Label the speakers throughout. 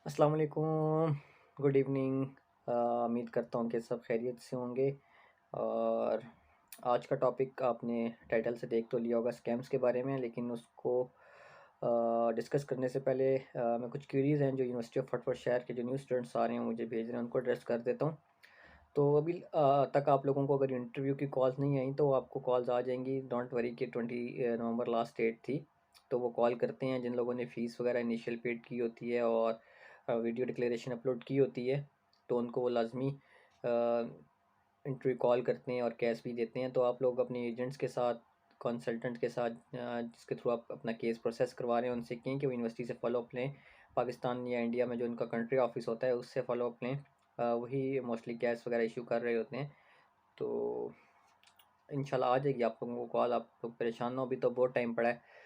Speaker 1: अस्सलाम वालेकुम, good evening. उम्मीद करता हूँ कि सब खैरियत से होंगे। और आज का टॉपिक आपने टाइटल से देख तो लिया होगा, स्कैम्स के बारे में। लेकिन उसको डिस्कस करने से पहले मैं कुछ क्वेरीज़ हैं जो यूनिवर्सिटी ऑफ फटफट शहर के जो न्यू स्टूडेंट्स आ रहे हैं मुझे भेज रहे हैं, उनको एड्रेस कर देता हूँ। तो अभी तक आप लोगों को अगर इंटरव्यू की कॉल्स नहीं आई तो आपको कॉल्स आ जाएंगी। डोंट वरी कि 20 नवंबर लास्ट डेट थी। तो वो कॉल करते हैं जिन लोगों ने फ़ीस वगैरह इनिशियल पेड की होती है और वीडियो डिक्लेरेशन अपलोड की होती है, तो उनको वो लाजमी इंटरव्यू कॉल करते हैं और कैश भी देते हैं। तो आप लोग अपने एजेंट्स के साथ, कंसल्टेंट के साथ, जिसके थ्रू आप अपना केस प्रोसेस करवा रहे हैं, उनसे कहें कि वो यूनिवर्सिटी से फॉलो अप लें। पाकिस्तान या इंडिया में जो उनका कंट्री ऑफिस होता है उससे फॉलो अप लें। वही मोस्टली कैश वगैरह इशू कर रहे होते हैं। तो इंशाल्लाह आ जाएगी आप लोगों को कॉल। आप लोग परेशान ना हो, अभी तो बहुत टाइम पड़ा है।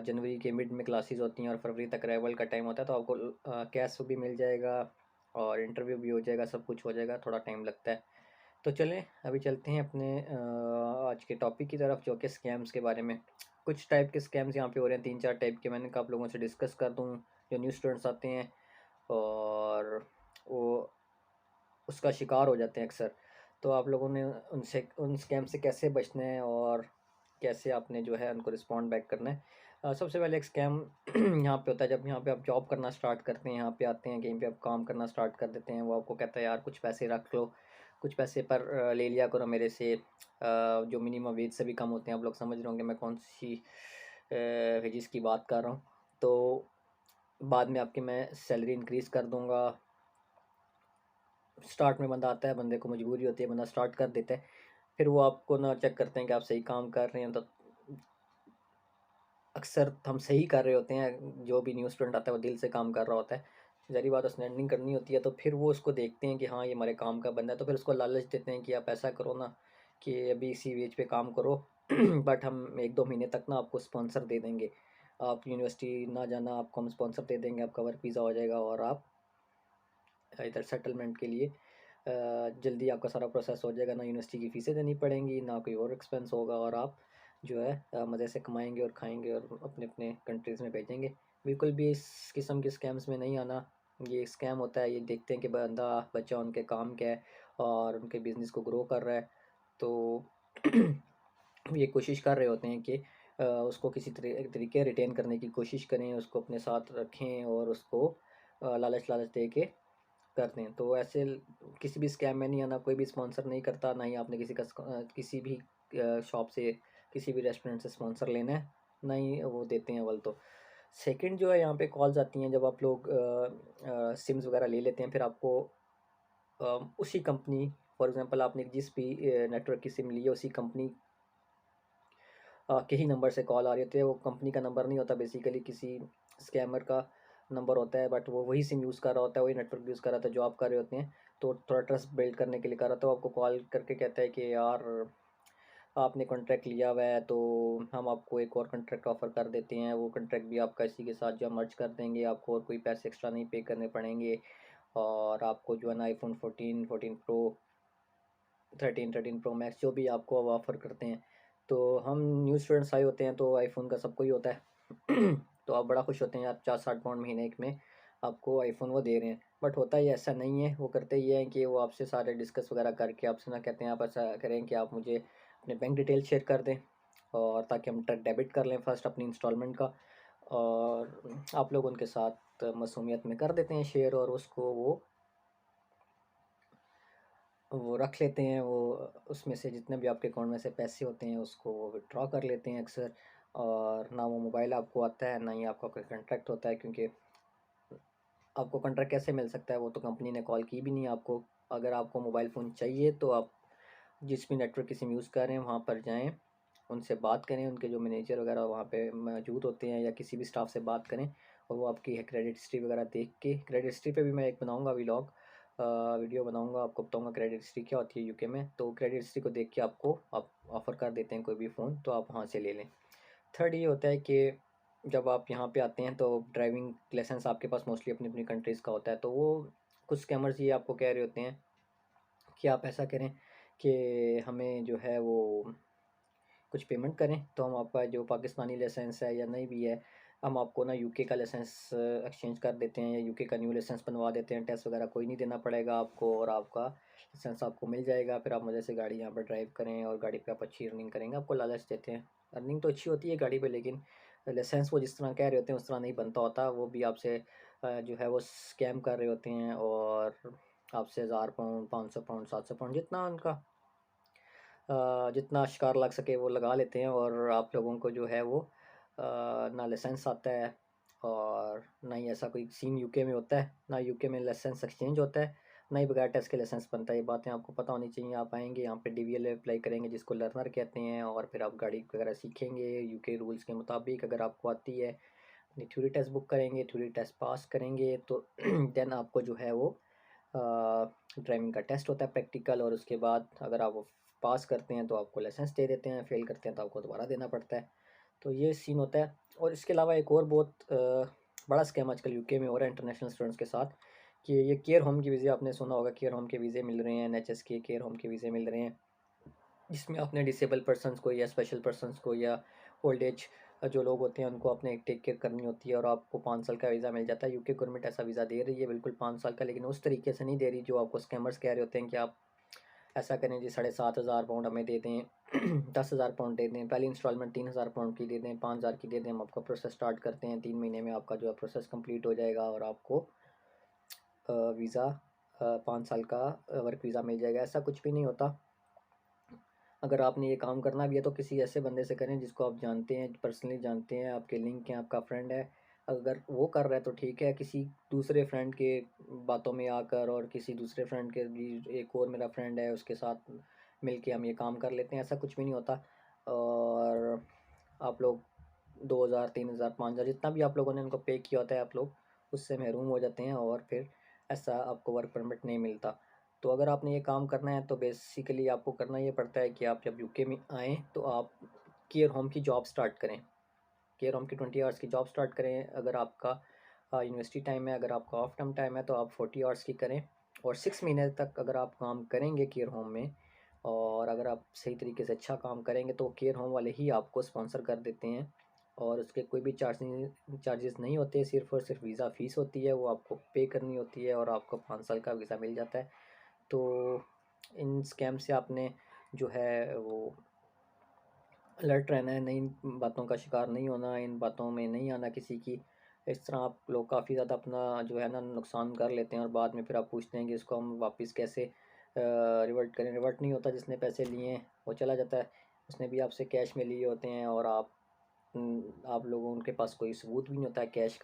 Speaker 1: जनवरी के मिड में क्लासेस होती हैं और फरवरी तक अराइवल का टाइम होता है, तो आपको कैश भी मिल जाएगा और इंटरव्यू भी हो जाएगा, सब कुछ हो जाएगा। थोड़ा टाइम लगता है। तो चलें अभी चलते हैं अपने आज के टॉपिक की तरफ, जो कि स्कैम्स के बारे में। कुछ टाइप के स्कैम्स यहाँ पे हो रहे हैं, 3-4 टाइप के। मैंने कहा आप लोगों से डिस्कस कर दूँ। जो न्यू स्टूडेंट्स आते हैं और वो उसका शिकार हो जाते हैं अक्सर। तो आप लोगों ने उनसे उन स्कैम से कैसे बचना है और कैसे आपने जो है उनको रिस्पॉन्ड बैक करना है। सबसे पहले एक स्कैम यहाँ पे होता है जब यहाँ पे आप जॉब करना स्टार्ट करते हैं, यहाँ पे आते हैं, कहीं पे आप काम करना स्टार्ट कर देते हैं। वो आपको कहता है यार कुछ पैसे रख लो, कुछ पैसे पर ले लिया करो मेरे से, जो मिनिमम वेज से भी कम होते हैं। आप लोग समझ रहे होंगे मैं कौन सी वेजेस की बात कर रहा हूँ। तो बाद में आपकी मैं सैलरी इंक्रीज़ कर दूँगा। स्टार्ट में बंदा आता है, बंदे को मजबूरी होती है, बंदा स्टार्ट कर देता है। फिर वो आपको ना चेक करते हैं कि आप सही काम कर रहे हैं। तो अक्सर हम सही कर रहे होते हैं, जो भी न्यू स्टूडेंट आता है वो दिल से काम कर रहा होता है। ज़ाहिर बात उसने अर्निंग करनी होती है, तो फिर वो उसको देखते हैं कि हाँ ये हमारे काम का बंदा है, तो फिर उसको लालच देते हैं कि आप ऐसा करो ना कि अभी इसी वेज पे काम करो बट हम 1-2 महीने तक ना आपको स्पॉन्सर दे देंगे। आप यूनिवर्सिटी ना जाना, आपको हम स्पॉन्सर दे देंगे, आपका वर्क वीज़ा हो जाएगा और आप इधर सेटलमेंट के लिए जल्दी आपका सारा प्रोसेस हो जाएगा। ना यूनिवर्सिटी की फ़ीसें देनी पड़ेंगी, ना कोई और एक्सपेंस होगा, और आप जो है मज़े से कमाएँगे और खाएँगे और अपने-अपने कंट्रीज़ में भेजेंगे। बिल्कुल भी इस किस्म के स्कैम्स में नहीं आना। ये स्कैम होता है, ये देखते हैं कि बच्चा उनके काम का है और उनके बिज़नेस को ग्रो कर रहा है, तो ये कोशिश कर रहे होते हैं कि उसको किसी तरीके रिटेन करने की कोशिश करें, उसको अपने साथ रखें और उसको लालच दे के करते हैं। तो ऐसे किसी भी स्कैम में नहीं आना। कोई भी स्पॉन्सर नहीं करता, ना ही आपने किसी भी शॉप से, किसी भी रेस्टोरेंट से स्पॉन्सर लेना है, ना ही वो देते हैं अव्वल तो। सेकंड जो है, यहाँ पे कॉल्स आती हैं जब आप लोग सिम्स वगैरह ले लेते हैं। फिर आपको उसी कंपनी, फॉर एग्जांपल आपने जिस भी नेटवर्क की सिम ली है उसी कंपनी के ही नंबर से कॉल आ रही होती है। वो कंपनी का नंबर नहीं होता, बेसिकली किसी स्कैमर का नंबर होता है, बट वो वही सिम यूज़ कर रहा होता है, वही नेटवर्क यूज़ कर रहा था जो आप कर रहे होते हैं। तो थोड़ा ट्रस्ट बिल्ड करने के लिए कर रहा था, वो आपको कॉल करके कहता है कि यार आपने कॉन्ट्रैक्ट लिया हुआ है, तो हम आपको एक और कॉन्ट्रैक्ट ऑफ़र कर देते हैं। वो कॉन्ट्रैक्ट भी आपका इसी के साथ जो है मर्ज कर देंगे, आपको और कोई पैसे एक्स्ट्रा नहीं पे करने पड़ेंगे। और आपको जो है ना आईफ़ोन 14, 14 प्रो, 13 प्रो मैक्स जो भी आपको अब ऑफ़र करते हैं। तो हम न्यू स्टूडेंट्स आए होते हैं तो आईफ़ोन का सबको ही होता है तो आप बड़ा खुश होते हैं यार, 40-60 पाउंड महीने एक में आपको आईफ़ोन वो दे रहे हैं। बट होता ही ऐसा नहीं है। वो करते ये हैं कि वो आपसे सारे डिस्कस वगैरह करके आपसे ना कहते हैं आप ऐसा करें कि आप मुझे अपने बैंक डिटेल शेयर कर दें, और ताकि हम ट्रक डेबिट कर लें फर्स्ट अपनी इंस्टॉलमेंट का। और आप लोग उनके साथ मसूमियत में कर देते हैं शेयर, और उसको वो रख लेते हैं। वो उसमें से जितने भी आपके अकाउंट में से पैसे होते हैं उसको वो विड्रॉ कर लेते हैं अक्सर। और ना वो मोबाइल आपको आता है, ना ही आपका कोई कॉन्ट्रैक्ट होता है, क्योंकि आपको कॉन्ट्रैक्ट कैसे मिल सकता है, वो तो कंपनी ने कॉल की भी नहीं आपको। अगर आपको मोबाइल फ़ोन चाहिए तो आप जिस भी नेटवर्क की सिम यूज़ कर रहे हैं वहाँ पर जाएँ, उनसे बात करें, उनके जो मैनेजर वगैरह वहाँ पे मौजूद होते हैं, या किसी भी स्टाफ से बात करें, और वो आपकी क्रेडिट हिस्ट्री वगैरह देख के, क्रेडिट हिस्ट्री पे भी मैं एक बनाऊँगा व्लॉग, वीडियो बनाऊँगा, आपको बताऊँगा क्रेडिट हिस्ट्री क्या होती है यूके में। तो क्रेडिट हिस्ट्री को देख के आपको आप ऑफ़र कर देते हैं कोई भी फ़ोन, तो आप वहाँ से ले लें। थर्ड ये होता है कि जब आप यहाँ पे आते हैं तो ड्राइविंग लाइसेंस आपके पास मोस्टली अपनी-अपनी कंट्रीज़ का होता है, तो वो कुछ स्कैमर्स ये आपको कह रहे होते हैं कि आप ऐसा करें कि हमें जो है वो कुछ पेमेंट करें, तो हम आपका जो पाकिस्तानी लाइसेंस है या नहीं भी है, हम आपको ना यूके का लाइसेंस एक्सचेंज कर देते हैं या यूके का न्यू लाइसेंस बनवा देते हैं, टेस्ट वगैरह कोई नहीं देना पड़ेगा आपको और आपका लाइसेंस आपको मिल जाएगा। फिर आप मज़े से गाड़ी यहाँ पर ड्राइव करें और गाड़ी पे आप अच्छी अर्निंग करेंगे, आपको लालच देते हैं। अर्निंग तो अच्छी होती है गाड़ी पे, लेकिन लाइसेंस वो जिस तरह कह रहे होते हैं उस तरह नहीं बनता होता। वो भी आपसे जो है वो स्कैम कर रहे होते हैं और आपसे 1000 पाउंड, 500 पाउंड, 700 पाउंड जितना उनका जितना शिकार लग सके वो लगा लेते हैं और आप लोगों को जो है वो ना लाइसेंस आता है और ना ही ऐसा कोई सीन यूके में होता है, ना यूके में लाइसेंस एक्सचेंज होता है, ना ही बगैर टेस्ट के लाइसेंस बनता है। ये बातें आपको पता होनी चाहिए। आप आएंगे यहाँ पे डीवीएल अप्लाई करेंगे जिसको लर्नर कहते हैं और फिर आप गाड़ी वगैरह सीखेंगे यूके रूल्स के मुताबिक। अगर आपको आती है अपनी थ्योरी टेस्ट बुक करेंगे, थ्योरी टेस्ट पास करेंगे तो देन आपको जो है वो ड्राइविंग का टेस्ट होता है प्रैक्टिकल, और उसके बाद अगर आप वो पास करते हैं तो आपको लाइसेंस दे देते हैं, फेल करते हैं तो आपको दोबारा देना पड़ता है। तो ये सीन होता है। और इसके अलावा एक और बहुत बड़ा स्कैम आजकल यूके में हो रहा है इंटरनेशनल स्टूडेंट्स के साथ, कि ये केयर होम के वीज़े, आपने सुना होगा केयर होम के वीज़े मिल रहे हैं, एनएचएस के केयर होम के वीज़े मिल रहे हैं, जिसमें अपने डिसेबल पर्सनस को या स्पेशल पर्सनस को या ओल्ड एज जो लोग होते हैं उनको अपने टेक केयर करनी होती है और आपको 5 साल का वीज़ा मिल जाता है। यूके गवर्नमेंट ऐसा वीज़ा दे रही है बिल्कुल 5 साल का, लेकिन उस तरीके से नहीं दे रही जो आपको स्कैमर्स कह रहे होते हैं कि आप ऐसा करें जी 7,500 पाउंड हमें दे दें 10,000 पाउंड दे दें, पहली इंस्टॉलमेंट 3,000 पाउंड की दे दें, 5,000 की दे दें, हम आपका प्रोसेस स्टार्ट करते हैं, 3 महीने में आपका जो है प्रोसेस कंप्लीट हो जाएगा और आपको वीज़ा 5 साल का वर्क वीज़ा मिल जाएगा। ऐसा कुछ भी नहीं होता। अगर आपने ये काम करना भी है तो किसी ऐसे बंदे से करें जिसको आप जानते हैं, पर्सनली जानते हैं, आपके लिंक हैं, आपका फ्रेंड है। अगर वो कर रहा है तो ठीक है, किसी दूसरे फ्रेंड के बातों में आकर और किसी दूसरे फ्रेंड के भी एक और मेरा फ्रेंड है उसके साथ मिल के हम ये काम कर लेते हैं, ऐसा कुछ भी नहीं होता। और आप लोग 2,000, 3,000, 5,000 जितना भी आप लोगों ने उनको पे किया होता है आप लोग उससे महरूम हो जाते हैं और फिर ऐसा आपको वर्क परमिट नहीं मिलता। तो अगर आपने ये काम करना है तो बेसिकली आपको करना ये पड़ता है कि आप जब यूके में आएँ तो आप केयर होम की जॉब स्टार्ट करें। केयर होम की 20 आवर्स की जॉब स्टार्ट करें। अगर आपका यूनिवर्सिटी टाइम है, अगर आपका ऑफ टर्म टाइम है तो आप 40 आवर्स की करें और 6 महीने तक अगर आप काम करेंगे केयर होम में और अगर आप सही तरीके से अच्छा काम करेंगे तो केयर होम वाले ही आपको स्पॉन्सर कर देते हैं और उसके कोई भी चार्जेस नहीं होते, सिर्फ़ और सिर्फ वीज़ा फ़ीस होती है, वो आपको पे करनी होती है और आपको 5 साल का वीज़ा मिल जाता है। तो इन स्कैम से आपने जो है वो अलर्ट रहना है, नई बातों का शिकार नहीं होना, इन बातों में नहीं आना किसी की। इस तरह आप लोग काफ़ी ज़्यादा अपना जो है ना नुकसान कर लेते हैं और बाद में फिर आप पूछते हैं कि इसको हम वापस कैसे रिवर्ट करें। रिवर्ट नहीं होता, जिसने पैसे लिए हैं वो चला जाता है, उसने भी आपसे कैश में लिए होते हैं और आप लोगों उनके पास कोई सबूत भी नहीं होता है कैश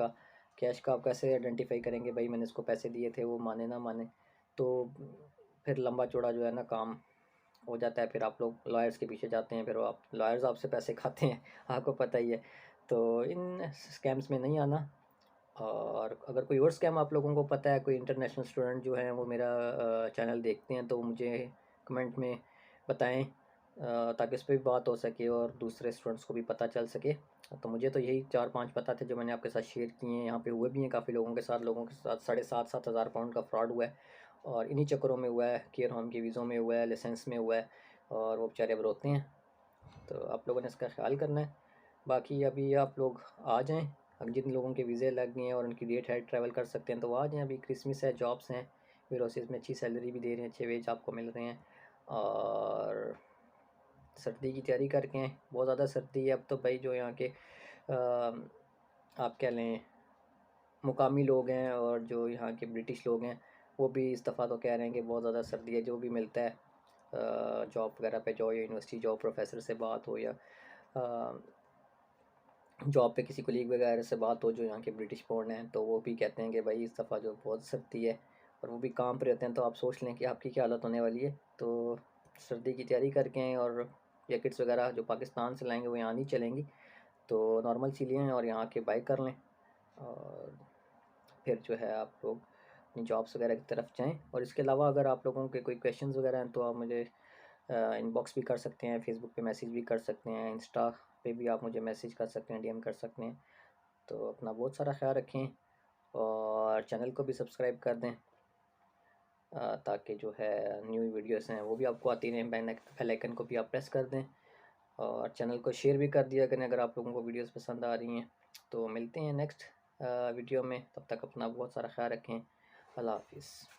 Speaker 1: का आप कैसे आइडेंटिफाई करेंगे भाई मैंने इसको पैसे दिए थे, वो माने ना माने। तो फिर लंबा चौड़ा जो है ना काम हो जाता है, फिर आप लोग लॉयर्स के पीछे जाते हैं, फिर वो आप लॉयर्स आपसे पैसे खाते हैं आपको पता ही है। तो इन स्कैम्स में नहीं आना। और अगर कोई और स्कैम आप लोगों को पता है, कोई इंटरनेशनल स्टूडेंट जो हैं वो मेरा चैनल देखते हैं तो मुझे कमेंट में बताएं ताकि उस पर भी बात हो सके और दूसरे स्टूडेंट्स को भी पता चल सके। तो मुझे तो यही 4-5 पता थे जो मैंने आपके साथ शेयर किए हैं। यहाँ पे हुए भी हैं काफ़ी लोगों के साथ 7,500-7,000 पाउंड का फ्रॉड हुआ है और इन्हीं चक्करों में हुआ है, केयर होम की वीज़ों में हुआ है, लाइसेंस में हुआ है और वो बेचारे अब रोते हैं। तो आप लोगों ने इसका ख्याल करना है। बाकी अभी आप लोग आ जाएँ, अब जिन लोगों के वीज़े लग गए हैं और उनकी डेट है ट्रैवल कर सकते हैं तो वो आ जाएँ। अभी क्रिसमस है, जॉब्स हैं, यूरोसिस में अच्छी सैलरी भी दे रहे हैं, अच्छे वेज आपको मिल रहे हैं और सर्दी की तैयारी करके हैं। बहुत ज़्यादा सर्दी है अब तो भाई, जो यहाँ के आप कह लें मुकामी लोग हैं और जो यहाँ के ब्रिटिश लोग हैं वो भी इस दफ़ा तो कह रहे हैं कि बहुत ज़्यादा सर्दी है। जो भी मिलता है जॉब वगैरह पे जाओ या यूनिवर्सिटी जॉब प्रोफेसर से बात हो या जॉब पे किसी कोलीग वगैरह से बात हो जो यहाँ के ब्रिटिश बोर्न हैं तो वो भी कहते हैं कि भाई इस दफ़ा जो बहुत सर्दी है और वो भी काम पे रहते हैं। तो आप सोच लें कि आपकी क्या हालत होने वाली है। तो सर्दी की तैयारी करके हैं और जैकेट्स वगैरह जो पाकिस्तान से लाएंगे वो यहाँ नहीं चलेंगी, तो नॉर्मल सी लिए हैं और यहाँ के बाई कर लें और फिर जो है आप लोग अपनी जॉब्स वगैरह की तरफ जाएँ। और इसके अलावा अगर आप लोगों के कोई क्वेश्चंस वगैरह हैं तो आप मुझे इनबॉक्स भी कर सकते हैं, फेसबुक पे मैसेज भी कर सकते हैं, इंस्टा पे भी आप मुझे मैसेज कर सकते हैं, डीएम कर सकते हैं। तो अपना बहुत सारा ख्याल रखें और चैनल को भी सब्सक्राइब कर दें ताकि जो है न्यू वीडियोस हैं वो भी आपको आती रहें। बेल आइकन को भी आप प्रेस कर दें और चैनल को शेयर भी कर दिया करें अगर आप लोगों को वीडियोस पसंद आ रही हैं। तो मिलते हैं नेक्स्ट वीडियो में, तब तक अपना बहुत सारा ख्याल रखें। अल्लाह हाफ़िज़।